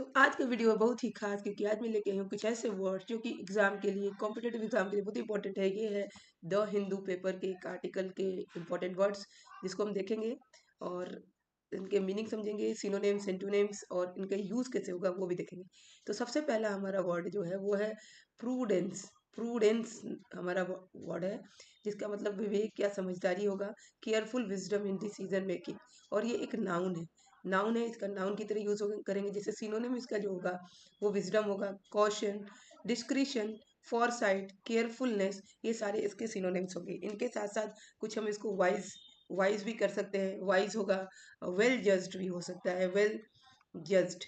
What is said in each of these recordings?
तो आज का वीडियो बहुत ही खास, क्योंकि आज मैं लेके आई हूँ कुछ ऐसे वर्ड्स जो कि एग्जाम के लिए, कॉम्पिटेटिव एग्जाम के लिए बहुत इंपॉर्टेंट है। ये है द हिंदू पेपर के एक आर्टिकल के इंपॉर्टेंट वर्ड्स, जिसको हम देखेंगे और इनके मीनिंग समझेंगे, सिनोनिम्स, एंटोनिम्स, और इनका यूज कैसे होगा वो भी देखेंगे। तो सबसे पहला हमारा वर्ड जो है वो है प्रूडेंस। प्रूडेंस हमारा वर्ड है जिसका मतलब विवेक या समझदारी होगा, careful wisdom in decision making. और ये एक नाउन है। नाउन है, इसका नाउन की तरह यूज करेंगे। जैसे सिनोनिम इसका जो होगा वो विजडम होगा, कॉशन, डिस्क्रिशन, फॉरसाइट, केयरफुलनेस, ये सारे इसके सिनोनिम्स होंगे। इनके साथ साथ कुछ हम इसको वाइज वाइज भी कर सकते हैं। वाइज होगा, वेल जज्ड भी हो सकता है, judged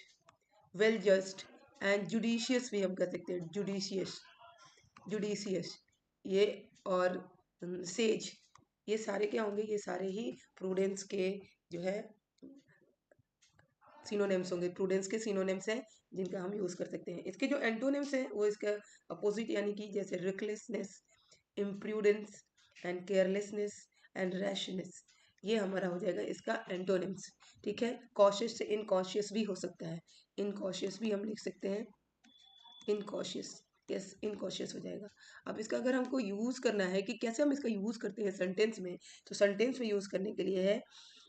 well judged. And judicious भी हम कर सकते हैं, जुडिशियस, जुडिशियस ये। और सेज, ये सारे क्या होंगे? ये सारे ही प्रूडेंस के जो है सिनोनिम्स होंगे। प्रूडेंस के सिनोनिम्स हैं जिनका हम यूज कर सकते हैं। इसके जो एंटोनिम्स हैं वो इसका अपोजिट, यानी कि जैसे रिकलेसनेस, इम्प्रूडेंस एंड केयरलेसनेस एंड रैशनेस, ये हमारा हो जाएगा इसका एंटोनिम्स। ठीक है। कॉशियस से इनकॉशियस भी हो सकता है, इनकॉशियस भी हम लिख सकते हैं, इनकॉशियस। यस, इनकॉशियस हो जाएगा। अब इसका अगर हमको यूज करना है कि कैसे हम इसका यूज करते हैं सेंटेंस में, तो सेंटेंस में यूज करने के लिए है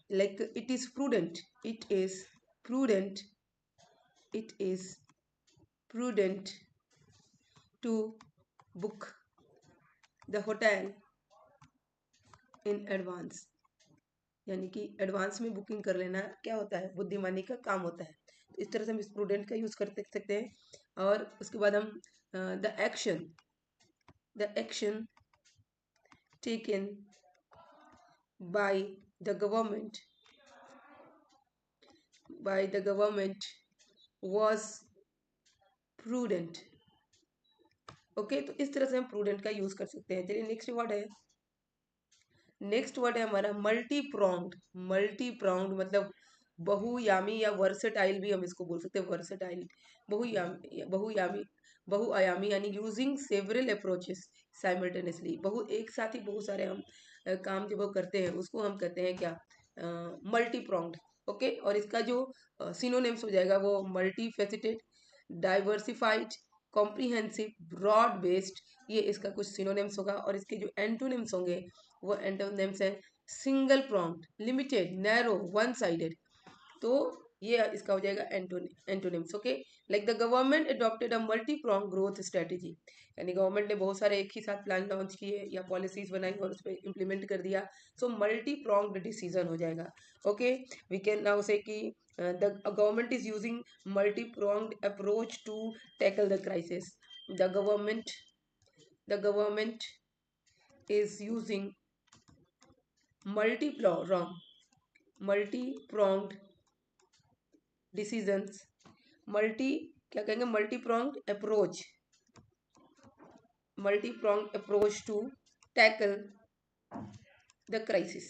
like it is prudent, it is prudent, it is prudent to book the hotel in advance। यानी कि एडवांस में बुकिंग कर लेना क्या होता है? बुद्धिमानी का काम होता है। तो इस तरह से हम इस प्रूडेंट का यूज कर सकते हैं। और उसके बाद हम the action taken by the government was prudent। Okay, तो इस तरह से हम प्रूडेंट का यूज कर सकते हैं। चलिए नेक्स्ट वर्ड है हमारा मल्टी प्रोंग्ड। मल्टी प्रोंग्ड मतलब बहुयामी या वर्सेटाइल भी हम इसको बोल सकते हैं। वर्सेटाइल, बहुयामी, बहुआयामी, यानी यूजिंग सेवरल अप्रोचेस साइमल्टेनियसली। एक साथ ही बहुत सारे हम काम जब वो करते हैं उसको हम कहते हैं क्या? Multi pronged. ओके, और इसका जो सिनोनिम्स हो जाएगा वो multi faceted, diversified, comprehensive, broad based, ये इसका कुछ सिनोनिम्स होगा। और इसके जो एंटोनिम्स होंगे वो एंटोनिम्स है single pronged, limited, narrow, one sided. तो ये इसका हो जाएगा antonyms. Okay, like the government adopted a multi prong growth strategy, यानी गवर्नमेंट ने बहुत सारे एक ही साथ प्लान लॉन्च किए या पॉलिसीज बनाई और उस पर इम्प्लीमेंट कर दिया। सो मल्टी प्रोंग्ड डिसीजन हो जाएगा। Okay, we can now say that the government is using multi pronged approach to tackle the crisis. The government is using multi-pronged decisions, क्या कहेंगे? Multi pronged approach to tackle the crisis।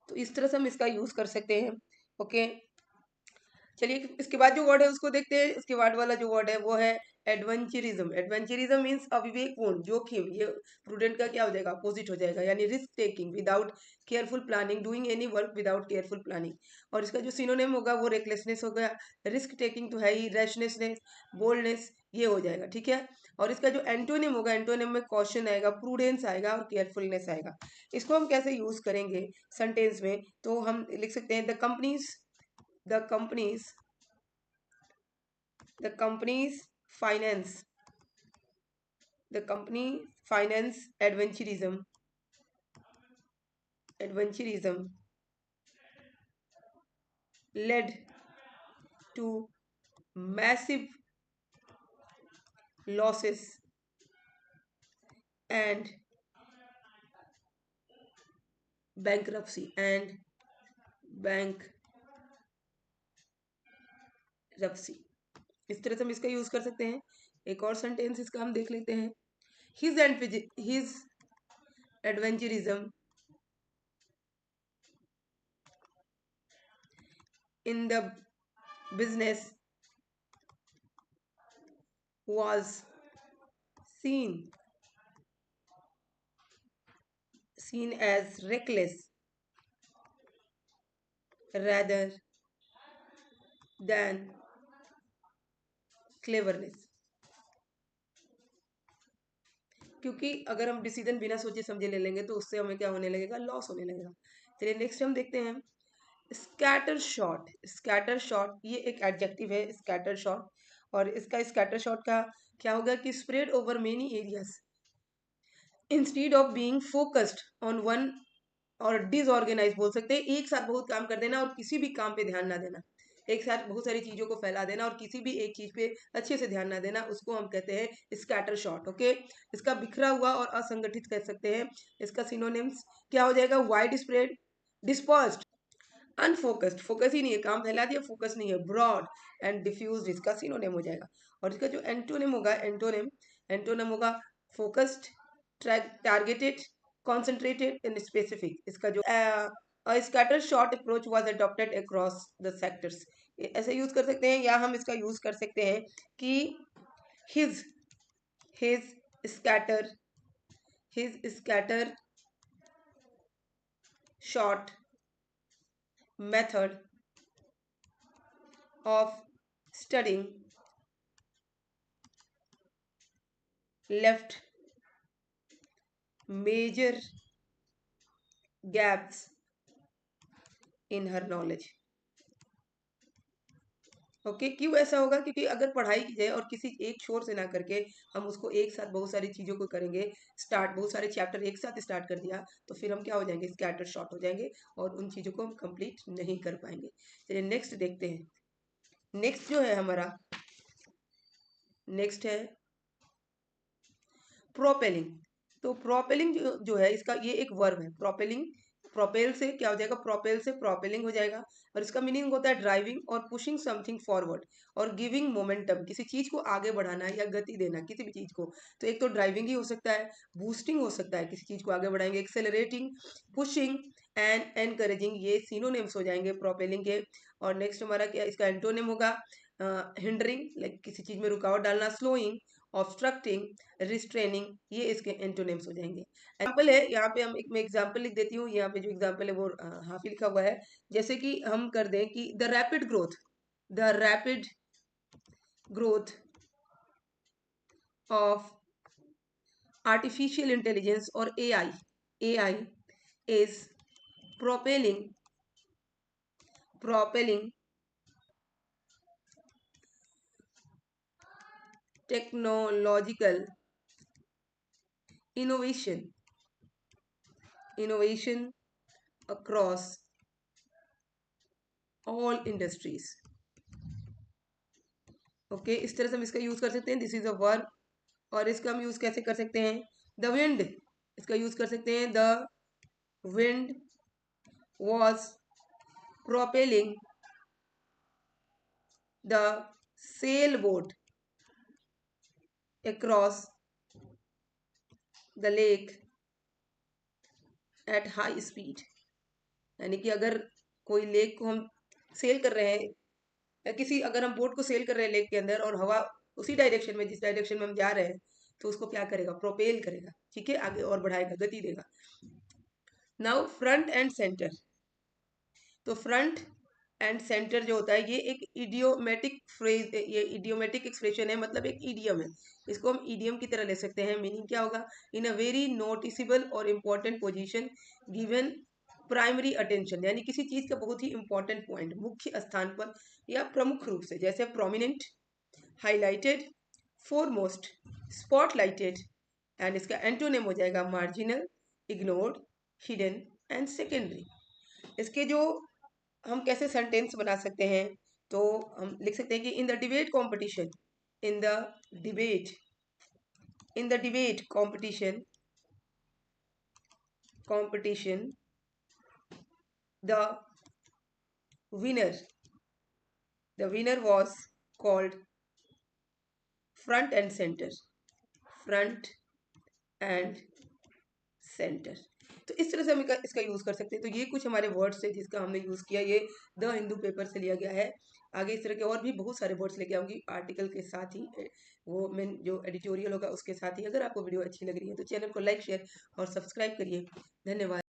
तो इस तरह से हम इसका यूज कर सकते हैं। ओके, चलिए इसके बाद जो वर्ड है उसको देखते हैं। इसके बाद वाला जो वर्ड है वो है एडवेंचरिज्म। एडवेंचरिज्म मीन्स अविवेकपूर्ण, जोखिम। ये प्रूडेंट का क्या हो जाएगा? अपोजिट हो जाएगा, यानी risk taking without careful planning, doing any work without careful planning. और इसका जो सिनोनिम होगा वो रेकलेसनेस हो गया। रिस्क टेकिंग तो है ही, रैशनेसनेस, बोल्डनेस, ये हो जाएगा। ठीक है। और इसका जो एंटोनिम होगा, एंटोनिम में कॉशन आएगा, प्रूडेंस आएगा और केयरफुलनेस आएगा। इसको हम कैसे यूज करेंगे सेंटेंस में? तो हम लिख सकते हैं the company's finance, the company finance adventurism led to massive losses and bankruptcy इस तरह से हम इसका यूज कर सकते हैं। एक और सेंटेंस इसका हम देख लेते हैं। his adventurism in the business was seen as reckless rather than cleverness, क्योंकि अगर हम डिसीजन बिना सोचे समझे ले लेंगे तो उससे हमें क्या होने लगेगा, लॉस होने लगेगा। चलिए नेक्स्ट हम देखते हैं स्कैटर शॉट। स्कैटर शॉट ये एक एडजेक्टिव है, स्कैटर शॉट, और इसका स्कैटर शॉट का क्या होगा कि spread over many areas instead of being focused on one, और डिसऑर्गेनाइज बोल सकते हैं, एक साथ बहुत काम कर देना और किसी भी काम पे ध्यान ना देना, एक साथ बहुत सारी चीजों को फैला देना और किसी भी एक चीज पे अच्छे से ध्यान ना देना, उसको हम कहते हैं स्कैटर शॉट। ओके, इसका बिखरा हुआ और असंगठित कह सकते हैं। इसका सिनोनिम्स क्या हो जाएगा, wide spread, dispersed, unfocused, focus ही नहीं है, काम फैला दिया, फोकस नहीं है, ब्रॉड एंड डिफ्यूज इसका सिनोनिम हो जाएगा। और इसका जो एंटोनिम होगा, एंटोनिम होगा focused, targeted, concentrated and specific. इसका जो scatter shot approach was adopted across the sectors, ऐसे यूज कर सकते हैं, या हम इसका यूज कर सकते हैं कि his his scatter scatter shot method of studying left major gaps in her knowledge। Okay, क्यों ऐसा होगा, क्योंकि अगर पढ़ाई की जाए और किसी एक छोर से ना करके हम उसको एक साथ बहुत सारी चीजों को करेंगे स्टार्ट, बहुत सारे चैप्टर एक साथ स्टार्ट कर दिया तो फिर हम क्या हो जाएंगे, स्कैटर शॉट हो जाएंगे और उन चीजों को हम कंप्लीट नहीं कर पाएंगे। चलिए नेक्स्ट देखते हैं। नेक्स्ट जो है हमारा, नेक्स्ट है प्रोपेलिंग। तो प्रोपेलिंग जो है इसका ये एक वर्ब है, प्रोपेलिंग, प्रोपेल से क्या हो जाएगा, प्रोपेल से प्रोपेलिंग हो जाएगा, और इसका मीनिंग होता है ड्राइविंग और पुशिंग समथिंग फॉरवर्ड और गिविंग मोमेंटम, किसी चीज को आगे बढ़ाना या गति देना किसी भी चीज को। तो एक तो ड्राइविंग ही हो सकता है, बूस्टिंग हो सकता है, किसी चीज को आगे बढ़ाएंगे, एक्सेलरेटिंग, पुशिंग एंड एनकरेजिंग, ये सिनोनिम्स हो जाएंगे प्रोपेलिंग के। और नेक्स्ट हमारा क्या, इसका एंटोनिम होगा हिंडरिंग, लाइक किसी चीज में रुकावट डालना, स्लोइंग, ऑब्स्ट्रक्टिंग, रिस्ट्रेनिंग, ये इसके एंटोनिम्स हो जाएंगे। एग्जाम्पल है, यहाँ पे हम एक मैं एग्जाम्पल लिख देती हूँ, यहाँ पे जो एग्जाम्पल है वो हाफ ही लिखा हुआ है। जैसे कि हम कर दें कि the rapid growth of artificial intelligence और AI is propelling technological innovation across all industries। Okay, इस तरह से हम इसका यूज कर सकते हैं, दिस इज अ वर्ब। और इसका हम यूज कैसे कर सकते हैं, द विंड, इसका यूज कर सकते हैं, the wind was propelling the sail boat across the lake at high speed. यानी कि अगर कोई लेक को हम सेल कर रहे हैं, या किसी अगर हम बोट को सेल कर रहे हैं लेक के अंदर और हवा उसी डायरेक्शन में जिस डायरेक्शन में हम जा रहे हैं, तो उसको क्या करेगा, प्रोपेल करेगा, ठीक है, आगे और बढ़ाएगा, गति देगा। Now front end centre. तो फ्रंट एंड सेंटर जो होता है ये एक इडियोमेटिक फ्रेज, ये इडियोमेटिक एक्सप्रेशन है, मतलब एक ईडियम है, इसको हम ईडियम की तरह ले सकते हैं। मीनिंग क्या होगा, इन अ वेरी नोटिसेबल और important position given primary attention, यानी किसी चीज का बहुत ही इंपॉर्टेंट पॉइंट, मुख्य स्थान पर या प्रमुख रूप से, जैसे प्रोमिनेंट, हाईलाइटेड, फोरमोस्ट, स्पॉटलाइटेड। एंड इसका एंटोनिम हो जाएगा marginal, ignored, hidden and secondary. इसके जो हम कैसे सेंटेंस बना सकते हैं, तो हम लिख सकते हैं कि in the debate competition, in the debate competition the winner was called front and center। तो इस तरह से हम इसका यूज कर सकते हैं। तो ये कुछ हमारे वर्ड्स है जिसका हमने यूज किया, ये द हिंदू पेपर से लिया गया है। आगे इस तरह के और भी बहुत सारे वर्ड्स लेके आऊंगी आर्टिकल के साथ ही, वो मैं जो एडिटोरियल होगा उसके साथ ही। अगर आपको वीडियो अच्छी लग रही है तो चैनल को लाइक, शेयर और सब्सक्राइब करिए। धन्यवाद।